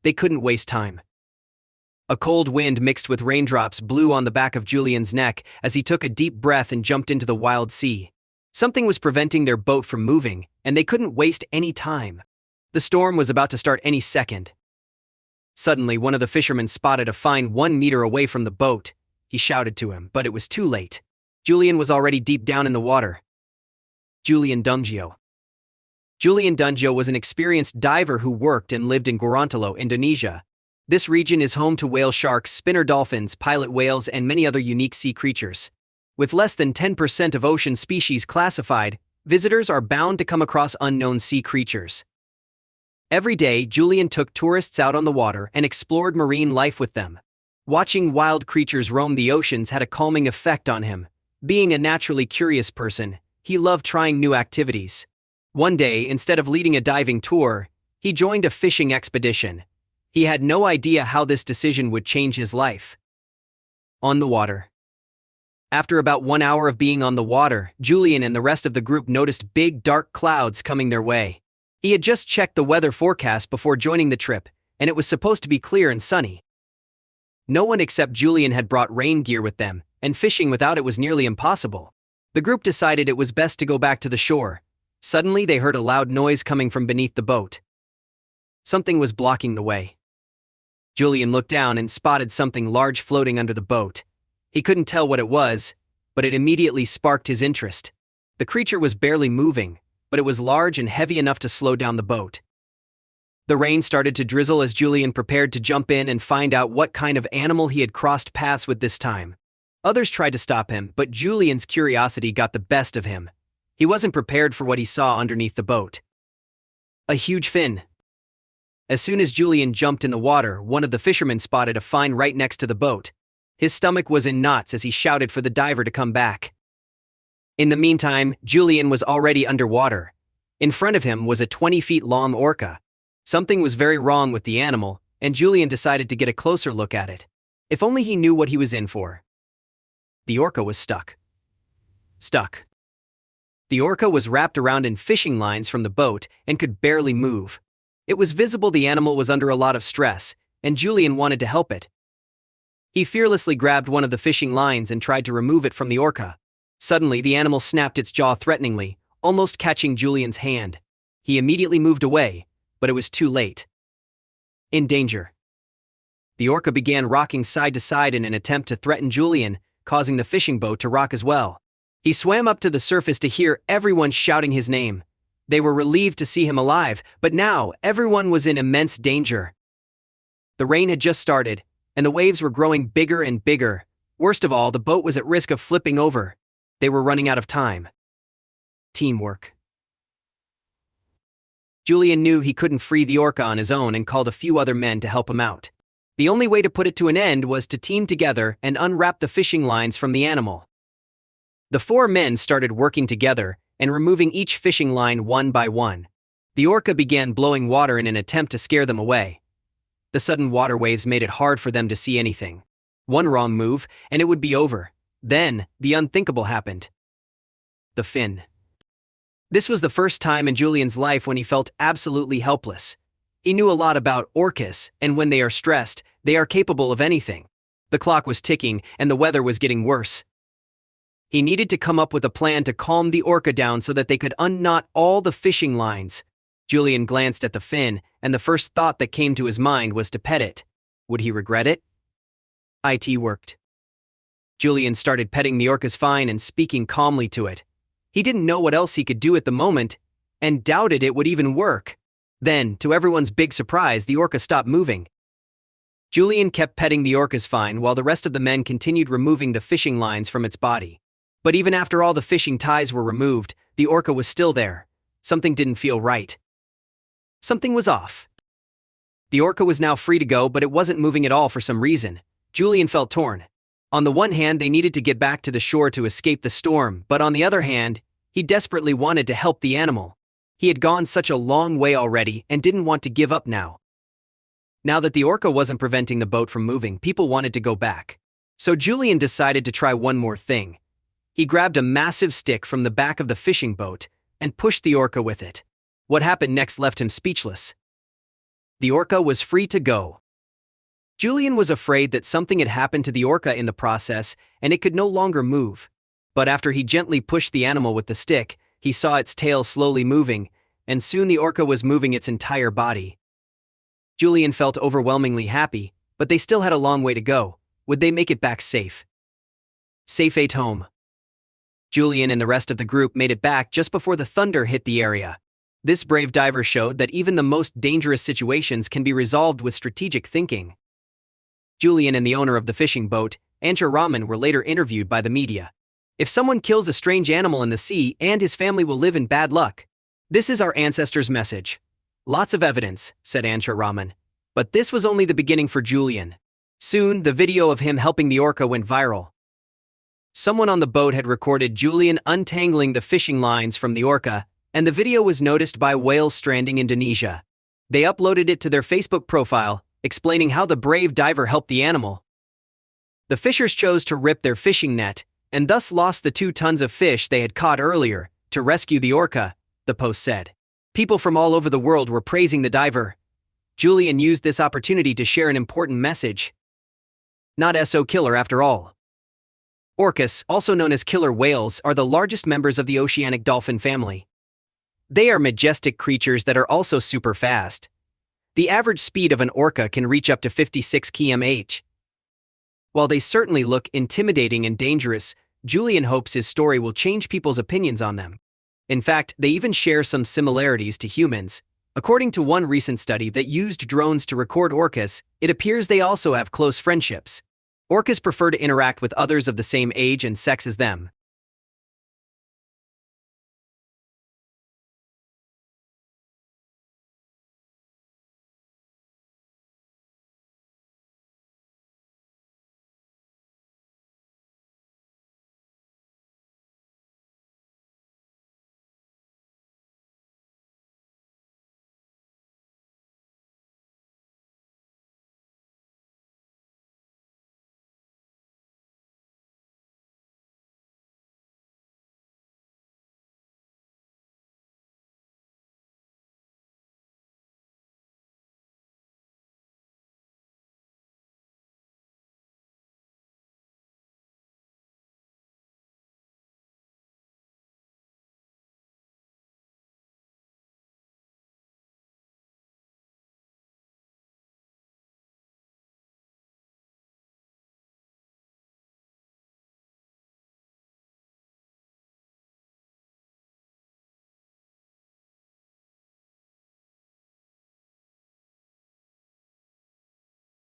They couldn't waste time. A cold wind mixed with raindrops blew on the back of Julian's neck as he took a deep breath and jumped into the wild sea. Something was preventing their boat from moving, and they couldn't waste any time. The storm was about to start any second. Suddenly, one of the fishermen spotted a fine 1 meter away from the boat. He shouted to him, but it was too late. Julian was already deep down in the water. Julian Dunngio. Julian Dunngio was an experienced diver who worked and lived in Gorontalo, Indonesia. This region is home to whale sharks, spinner dolphins, pilot whales, and many other unique sea creatures. With less than 10% of ocean species classified, visitors are bound to come across unknown sea creatures. Every day, Julian took tourists out on the water and explored marine life with them. Watching wild creatures roam the oceans had a calming effect on him. Being a naturally curious person, he loved trying new activities. One day, instead of leading a diving tour, he joined a fishing expedition. He had no idea how this decision would change his life. On the water. After about 1 hour of being on the water, Julian and the rest of the group noticed big dark clouds coming their way. He had just checked the weather forecast before joining the trip, and it was supposed to be clear and sunny. No one except Julian had brought rain gear with them, and fishing without it was nearly impossible. The group decided it was best to go back to the shore. Suddenly they heard a loud noise coming from beneath the boat. Something was blocking the way. Julian looked down and spotted something large floating under the boat. He couldn't tell what it was, but it immediately sparked his interest. The creature was barely moving, but it was large and heavy enough to slow down the boat. The rain started to drizzle as Julian prepared to jump in and find out what kind of animal he had crossed paths with this time. Others tried to stop him, but Julian's curiosity got the best of him. He wasn't prepared for what he saw underneath the boat. A huge fin. As soon as Julian jumped in the water, one of the fishermen spotted a fin right next to the boat. His stomach was in knots as he shouted for the diver to come back. In the meantime, Julian was already underwater. In front of him was a 20-feet-long orca. Something was very wrong with the animal, and Julian decided to get a closer look at it. If only he knew what he was in for. The orca was stuck. The orca was wrapped around in fishing lines from the boat and could barely move. It was visible the animal was under a lot of stress, and Julian wanted to help it. He fearlessly grabbed one of the fishing lines and tried to remove it from the orca. Suddenly, the animal snapped its jaw threateningly, almost catching Julian's hand. He immediately moved away, but it was too late. In danger. The orca began rocking side to side in an attempt to threaten Julian, causing the fishing boat to rock as well. He swam up to the surface to hear everyone shouting his name. They were relieved to see him alive, but now everyone was in immense danger. The rain had just started, and the waves were growing bigger and bigger. Worst of all, the boat was at risk of flipping over. They were running out of time. Teamwork. Julian knew he couldn't free the orca on his own and called a few other men to help him out. The only way to put it to an end was to team together and unwrap the fishing lines from the animal. The 4 men started working together and removing each fishing line one by one. The orca began blowing water in an attempt to scare them away. The sudden water waves made it hard for them to see anything. One wrong move, and it would be over. Then, the unthinkable happened. The fin. This was the first time in Julian's life when he felt absolutely helpless. He knew a lot about orcas, and when they are stressed, they are capable of anything. The clock was ticking, and the weather was getting worse. He needed to come up with a plan to calm the orca down so that they could unknot all the fishing lines. Julian glanced at the fin, and the first thought that came to his mind was to pet it. Would he regret it? It worked. Julian started petting the orca's fin and speaking calmly to it. He didn't know what else he could do at the moment, and doubted it would even work. Then, to everyone's big surprise, the orca stopped moving. Julian kept petting the orca's fin while the rest of the men continued removing the fishing lines from its body. But even after all the fishing ties were removed, the orca was still there. Something didn't feel right. Something was off. The orca was now free to go, but it wasn't moving at all for some reason. Julian felt torn. On the one hand, they needed to get back to the shore to escape the storm, but on the other hand, he desperately wanted to help the animal. He had gone such a long way already and didn't want to give up now. Now that the orca wasn't preventing the boat from moving, people wanted to go back. So Julian decided to try one more thing. He grabbed a massive stick from the back of the fishing boat and pushed the orca with it. What happened next left him speechless. The orca was free to go. Julian was afraid that something had happened to the orca in the process and it could no longer move. But after he gently pushed the animal with the stick, he saw its tail slowly moving, and soon the orca was moving its entire body. Julian felt overwhelmingly happy, but they still had a long way to go. Would they make it back safe? Safe at home. Julian and the rest of the group made it back just before the thunder hit the area. This brave diver showed that even the most dangerous situations can be resolved with strategic thinking. Julian and the owner of the fishing boat, Ancha Raman, were later interviewed by the media. If someone kills a strange animal in the sea, and his family will live in bad luck. This is our ancestors' message. Lots of evidence, said Ancha Raman. But this was only the beginning for Julian. Soon, the video of him helping the orca went viral. Someone on the boat had recorded Julian untangling the fishing lines from the orca, and the video was noticed by Whales Stranding Indonesia. They uploaded it to their Facebook profile, explaining how the brave diver helped the animal. The fishers chose to rip their fishing net, and thus lost the 2 tons of fish they had caught earlier, to rescue the orca, the post said. People from all over the world were praising the diver. Julian used this opportunity to share an important message. Not so killer after all. Orcas, also known as killer whales, are the largest members of the oceanic dolphin family. They are majestic creatures that are also super fast. The average speed of an orca can reach up to 56 km/h. While they certainly look intimidating and dangerous, Julian hopes his story will change people's opinions on them. In fact, they even share some similarities to humans. According to one recent study that used drones to record orcas, it appears they also have close friendships. Orcas prefer to interact with others of the same age and sex as them.